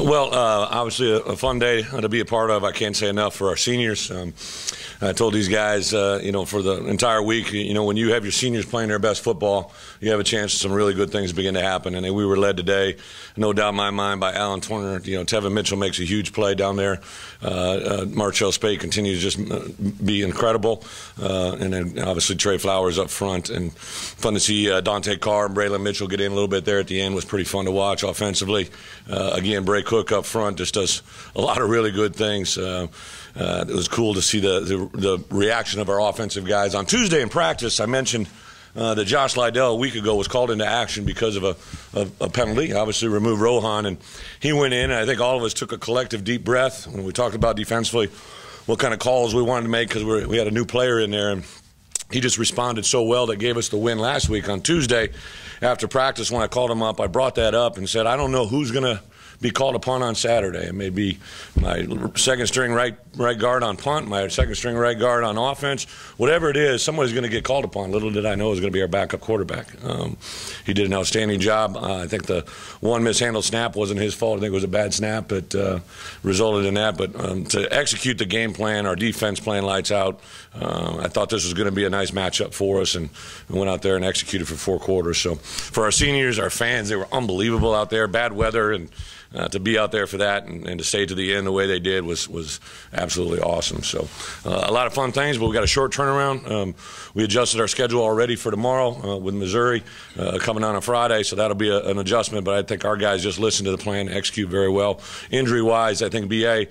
Well, obviously a fun day to be a part of. I can't say enough for our seniors. I told these guys, for the entire week, when you have your seniors playing their best football, you have a chance some really good things begin to happen. And we were led today, no doubt in my mind, by Alan Turner. Tevin Mitchell makes a huge play down there. Marchell Spade continues to just be incredible. And then obviously Trey Flowers up front. And fun to see Dante Carr and Braylon Mitchell get in a little bit there at the end. Was pretty fun to watch offensively. Again, Bray Cook up front just does a lot of really good things. It was cool to see the reaction of our offensive guys. On Tuesday in practice, I mentioned that Josh Lydell a week ago was called into action because of a penalty. Obviously removed Rohan, and he went in, and I think all of us took a collective deep breath when we talked about defensively what kind of calls we wanted to make because we had a new player in there. And he just responded so well that gave us the win last week. On Tuesday after practice, when I called him up, I brought that up and said, I don't know who's going to be called upon on Saturday. It may be my second-string right guard on punt, my second-string right guard on offense. Whatever it is, somebody's going to get called upon. Little did I know it was going to be our backup quarterback. He did an outstanding job. I think the one mishandled snap wasn't his fault. I think it was a bad snap that resulted in that. But to execute the game plan, our defense playing lights out, I thought this was going to be a nice matchup for us, and we went out there and executed for 4 quarters. So for our seniors, our fans, they were unbelievable out there. Bad weather, and to be out there for that and to stay to the end the way they did was absolutely awesome. So a lot of fun things, but we got a short turnaround. We adjusted our schedule already for tomorrow with Missouri coming on Friday, so that'll be an adjustment. But I think our guys just listened to the plan, execute very well. Injury-wise, I think BA,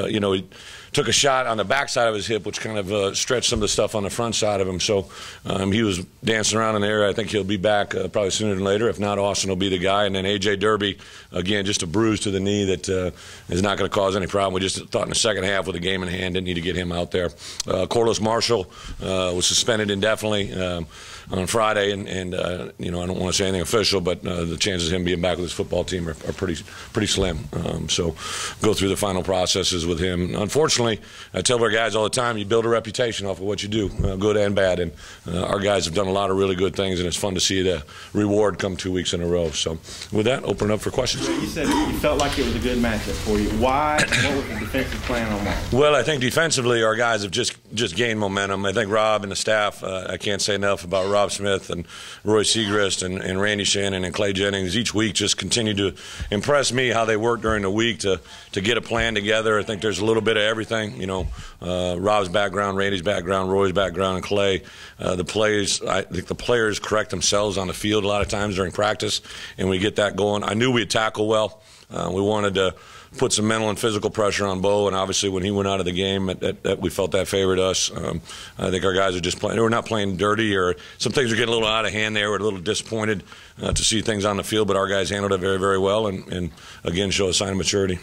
he took a shot on the backside of his hip, which kind of stretched some of the stuff on the front side of him. So he was dancing around in there. I think he'll be back probably sooner than later. If not, Austin will be the guy. And then A.J. Derby, again, just a bruise to the knee that is not going to cause any problem. We just thought in the second half with the game in hand, didn't need to get him out there. Corliss Marshall was suspended indefinitely on Friday, and I don't want to say anything official, but the chances of him being back with his football team are pretty slim. So go through the final processes with him. Unfortunately, I tell our guys all the time, you build a reputation off of what you do, good and bad, and our guys have done a lot of really good things, and it's fun to see the reward come 2 weeks in a row. So with that, open it up for questions. You said you felt like it was a good matchup for you. Why? What was the defensive plan on that? Well, I think defensively our guys have just gained momentum. I think Rob and the staff, I can't say enough about Rob Smith and Roy Segrist and Randy Shannon and Clay Jennings. Each week just continue to impress me how they work during the week to get a plan together. I think there's a little bit of everything. Rob's background, Randy's background, Roy's background, and Clay. I think the players correct themselves on the field a lot of times during practice, and we get that going. I knew we'd tackle well. We wanted to put some mental and physical pressure on Bo, and obviously when he went out of the game, we felt that favored us. I think our guys are just playing. We're not playing dirty, or some things are getting a little out of hand there. We're a little disappointed to see things on the field, but our guys handled it very, very well, and again, show a sign of maturity.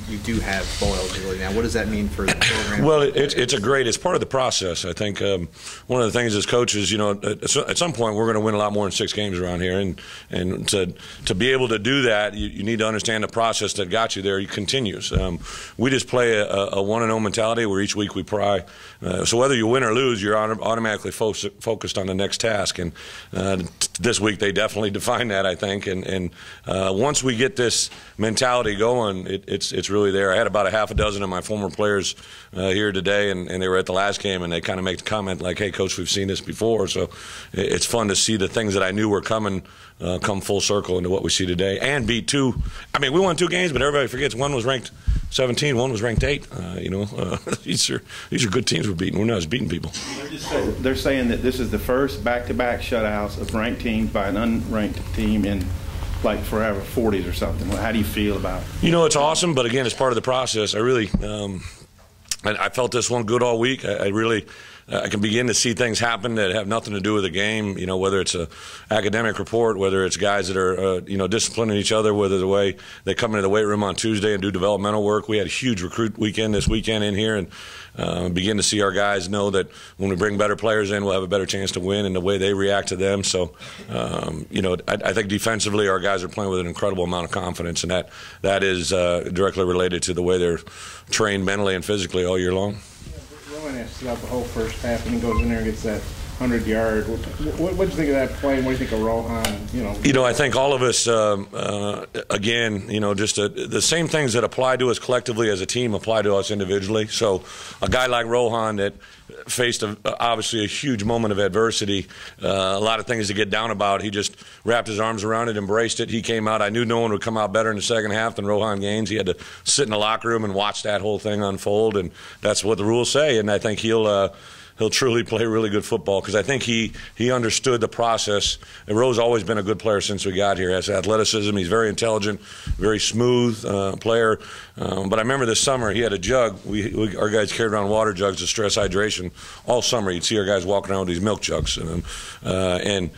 You do have bowl eligibility now. What does that mean for the program? Well, it's part of the process. I think one of the things as coaches, at some point we're going to win a lot more than 6 games around here, and to be able to do that, you need to understand the process that got you there. It continues. We just play a 1-0 mentality where each week we pry. So whether you win or lose, you're automatically focused on the next task. And this week they definitely define that, I think. And once we get this mentality going, it's really there. I had about a half a dozen of my former players here today, and they were at the last game, and they kind of make the comment like, hey, Coach, we've seen this before. So it's fun to see the things that I knew were coming come full circle into what we see today, and beat 2. I mean, we won 2 games, but everybody forgets one was ranked 17, one was ranked 8. These are good teams we're beating. We're not just beating people. They're saying that this is the first back-to-back shutouts of ranked teams by an unranked team in like forever, 40s or something. How do you feel about it? It's awesome, but again, it's part of the process. I really, I felt this one good all week. I can begin to see things happen that have nothing to do with the game, whether it's an academic report, whether it's guys that are, disciplining each other, whether the way they come into the weight room on Tuesday and do developmental work. We had a huge recruit weekend this weekend in here, and begin to see our guys know that when we bring better players in, we'll have a better chance to win, and the way they react to them. So, I think defensively our guys are playing with an incredible amount of confidence, and that is directly related to the way they're trained mentally and physically all year long. Rowan has to stop the whole first half, and he goes in there and gets that 100-yard. What did you think of that play? What do you think of Rohan? I think all of us, again, just the same things that apply to us collectively as a team apply to us individually. So a guy like Rohan that faced obviously a huge moment of adversity, a lot of things to get down about. He just wrapped his arms around it, embraced it. He came out. I knew no one would come out better in the second half than Rohan Gaines. He had to sit in the locker room and watch that whole thing unfold, and that's what the rules say. And I think he'll truly play really good football because I think he understood the process. And Ro's always been a good player since we got here. Has athleticism. He's very intelligent, very smooth player. But I remember this summer he had a jug. Our guys carried around water jugs to stress hydration all summer. You'd see our guys walking around with these milk jugs. And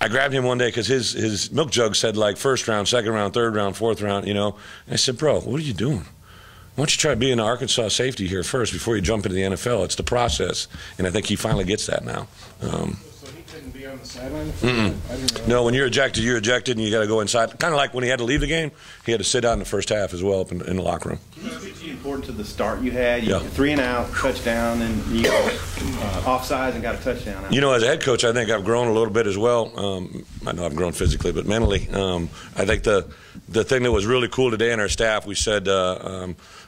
I grabbed him one day because his milk jug said like first round, second round, third round, fourth round, And I said, bro, what are you doing? Why don't you try being an Arkansas safety here first before you jump into the NFL? It's the process, and I think he finally gets that now. So he couldn't be on the sideline? No, when you're ejected, and you got to go inside. Kind of like when he had to leave the game, he had to sit out in the first half as well up in the locker room. Can you speak to the importance of the start you had? You Yeah. 3 and out, touchdown, and you got offsides and got a touchdown. As a head coach, I think I've grown a little bit as well. I know I've grown physically, but mentally. I think the thing that was really cool today in our staff, we said,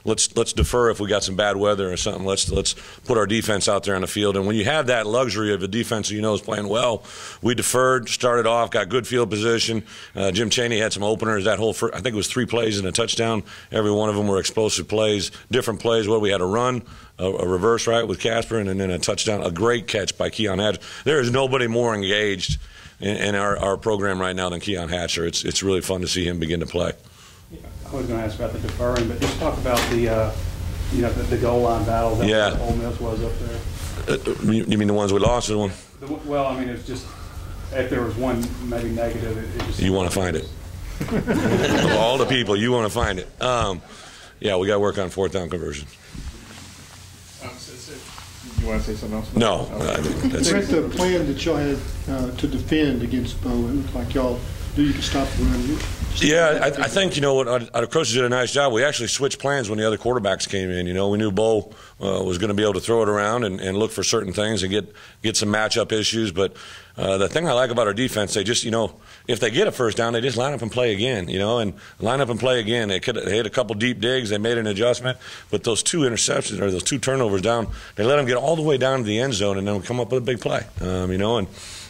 let's defer if we got some bad weather or something. Let's put our defense out there on the field. And when you have that luxury of a defense is playing well, we deferred, started off, got good field position. Jim Chaney had some openers. I think it was 3 plays and a touchdown. Every one of them were explosive plays, different plays. We had a run, a reverse right with Casper, and then a touchdown. A great catch by Keon Hatcher. There is nobody more engaged in our program right now than Keon Hatcher. It's really fun to see him begin to play. I was going to ask about the deferring, but just talk about the goal line battle that Ole Miss was up there. You mean the ones we lost or the one? Well, I mean, it's just if there was one maybe negative, it just. You want to find it. Of all the people, you want to find it. We got to work on 4th down conversions. You want to say something else? No. That's the plan that y'all had to defend against Bo. It looked like y'all knew you could stop the run. Yeah, I think, what our coaches did a nice job. We actually switched plans when the other quarterbacks came in. We knew Bo was going to be able to throw it around and look for certain things and get some matchup issues. But the thing I like about our defense, they just, if they get a first down, they just line up and play again, and line up and play again. They had a couple deep digs. They made an adjustment. But those 2 interceptions or those 2 turnovers down, they let them get all the way down to the end zone and then come up with a big play, and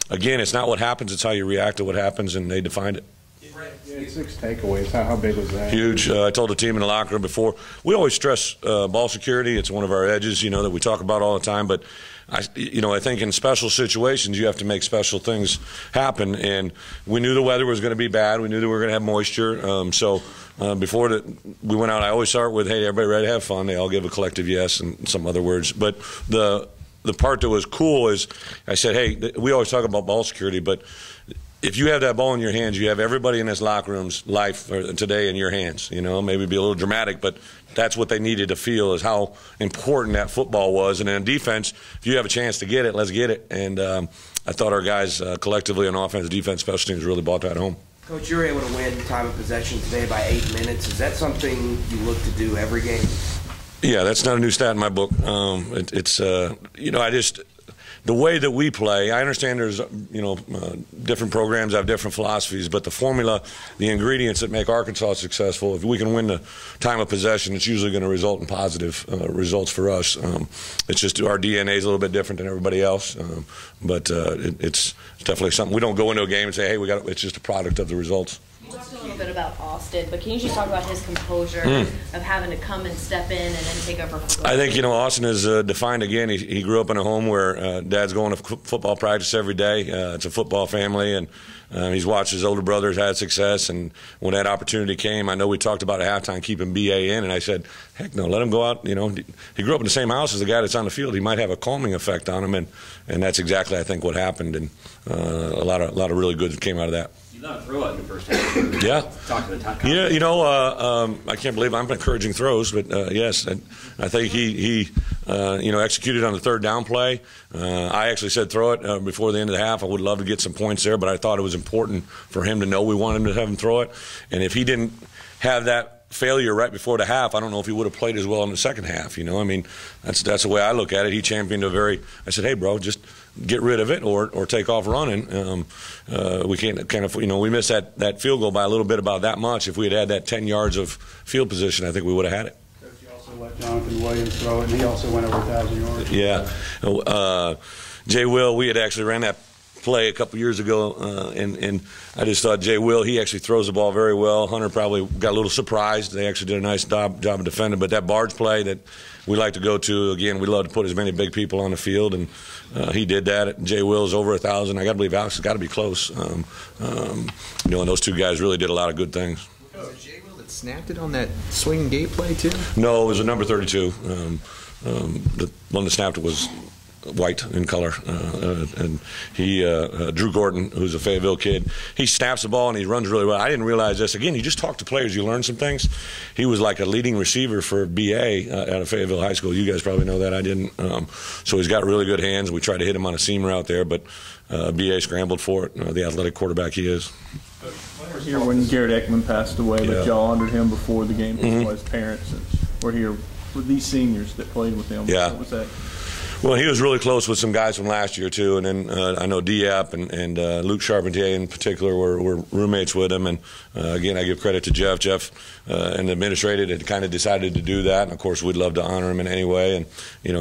again, it's not what happens, it's how you react to what happens, and they defined it. Yeah, 6 takeaways. How big was that? Huge. I told the team in the locker room before, we always stress ball security. It's one of our edges, that we talk about all the time. But, I think in special situations you have to make special things happen. And we knew the weather was going to be bad. We knew that we were going to have moisture. Before we went out, I always start with, hey, everybody ready to have fun? They all give a collective yes and some other words. But the part that was cool is I said, hey, we always talk about ball security, but if you have that ball in your hands, you have everybody in this locker room's life today in your hands. Maybe be a little dramatic, but that's what they needed to feel is how important that football was. And in defense, if you have a chance to get it, let's get it. And I thought our guys collectively on offense, defense, special teams really brought that home. Coach, you were able to win time of possession today by 8 minutes. Is that something you look to do every game? Yeah, that's not a new stat in my book. The way that we play, I understand there's, different programs have different philosophies, but the formula, the ingredients that make Arkansas successful, if we can win the time of possession, it's usually going to result in positive results for us. It's just our DNA is a little bit different than everybody else, but it's definitely something. We don't go into a game and say, hey, it's just a product of the results. You talked a little bit about Austin, but can you just talk about his composure of having to come and step in and then take over football? I think, Austin is defined again. He grew up in a home where Dad's going to football practice every day. It's a football family, and he's watched his older brothers had success. And when that opportunity came, I know we talked about at halftime keeping BA in, and I said, heck no, let him go out. He grew up in the same house as the guy that's on the field. He might have a calming effect on him, and that's exactly, I think, what happened. And a lot of really good came out of that. Not a throw in the first half. Yeah. Talk to the top. I can't believe I'm encouraging throws, but yes, I think he executed on the 3rd down play. I actually said throw it before the end of the half. I would love to get some points there, but I thought it was important for him to know we wanted him to have him throw it. And if he didn't have that failure right before the half, I don't know if he would have played as well in the second half. You know, I mean, that's the way I look at it. He championed I said, hey, bro, just get rid of it or take off running. We can't kind of, we missed that field goal by a little bit, about that much. If we had that 10 yards of field position, I think we would have had it. Coach, you also let Jonathan Williams throw it, and he also went over 1,000 yards. Yeah. Jay Will, we had actually ran that play a couple years ago, and I just thought Jay Will, he actually throws the ball very well. Hunter probably got a little surprised. They actually did a nice job of defending, but that barge play that we like to go to, again, we love to put as many big people on the field, and he did that. Jay Will's over 1,000. I got to believe Alex has got to be close. And those two guys really did a lot of good things. Was it Jay Will that snapped it on that swing gate play too? No, it was a number 32. The one that snapped it was white in color, and he Drew Gordon, who's a Fayetteville kid, he snaps the ball and he runs really well. I didn't realize this. Again, you just talk to players, you learn some things. He was like a leading receiver for BA out of Fayetteville High School. You guys probably know that. I didn't. So he's got really good hands. We tried to hit him on a seam route there, but BA scrambled for it. The athletic quarterback he is. Here when Garrett Ekman passed away, but y'all honored him before the game. His parents were here with these seniors that played with him. Yeah. What was that? Well, he was really close with some guys from last year, too. And then I know Diep and Luke Charpentier in particular were roommates with him. And, again, I give credit to Jeff. Jeff and the administrator had kind of decided to do that. And, of course, we'd love to honor him in any way. And,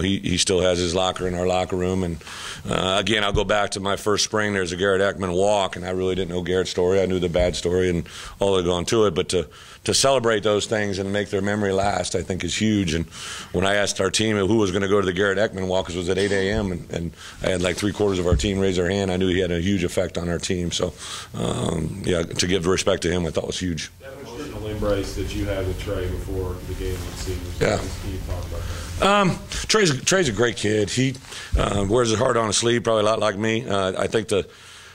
he still has his locker in our locker room. And, again, I'll go back to my first spring. There's a Garrett Ekman walk, and I really didn't know Garrett's story. I knew the bad story and all that gone to it. But to celebrate those things and make their memory last, I think is huge. And when I asked our team who was going to go to the Garrett Ekman walk, it was at 8 a.m. and I had like 3/4 of our team raise their hand. I knew he had a huge effect on our team. So, to give respect to him, I thought was huge. That emotional embrace that you had with Trey before the game with seniors. Yeah. Can you talk about that? Trey's a great kid. He wears his heart on his sleeve, probably a lot like me. I think the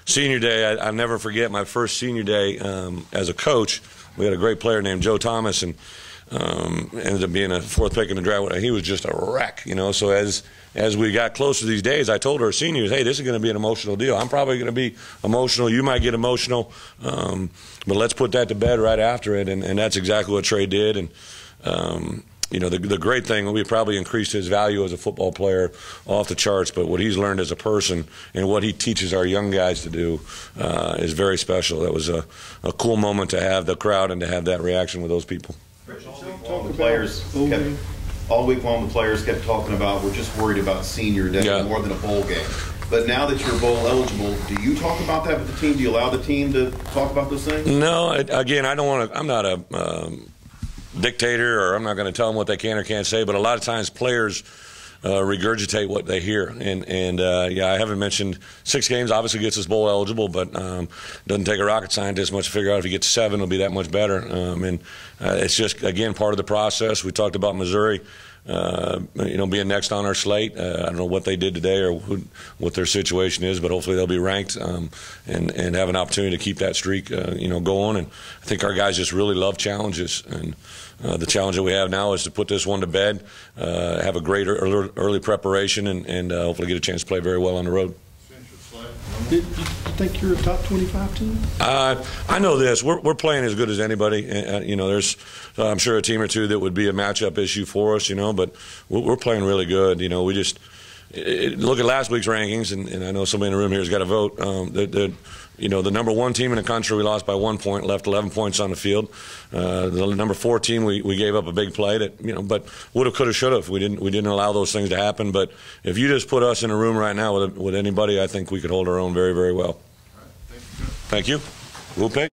senior day, I'll never forget my first senior day as a coach. We had a great player named Joe Thomas, and ended up being a 4th pick in the draft. He was just a wreck, So as we got closer to these days, I told our seniors, hey, this is going to be an emotional deal. I'm probably going to be emotional. You might get emotional, but let's put that to bed right after it. And that's exactly what Trey did. And the great thing, we probably increased his value as a football player off the charts, but what he's learned as a person and what he teaches our young guys to do is very special. That was a cool moment to have the crowd and to have that reaction with those people. All week long, the players kept talking about, we're just worried about senior day more than a bowl game. But now that you're bowl eligible, do you talk about that with the team? Do you allow the team to talk about those things? No, again, I don't want to. I'm not a dictator, or I'm not going to tell them what they can or can't say. But a lot of times, players regurgitate what they hear. And I haven't mentioned 6 games. Obviously, gets us bowl eligible, but doesn't take a rocket scientist much to figure out if he gets 7, it'll be that much better. And it's just, again, part of the process. We talked about Missouri, being next on our slate. I don't know what they did today or what their situation is, but hopefully they'll be ranked and have an opportunity to keep that streak, going. And I think our guys just really love challenges. And the challenge that we have now is to put this one to bed, have a great early preparation, and hopefully get a chance to play very well on the road. Do you think you're a top 25 team? I know this. We're playing as good as anybody. There's I'm sure a team or two that would be a matchup issue for us, but we're playing really good. We just look at last week's rankings, and I know somebody in the room here has got to vote. The number 1 team in the country, we lost by 1 point, left 11 points on the field. The number 4 team, we gave up a big play that, but would have, could have, should have. We didn't allow those things to happen. But if you just put us in a room right now with anybody, I think we could hold our own very, very well. Thank you. We'll pick.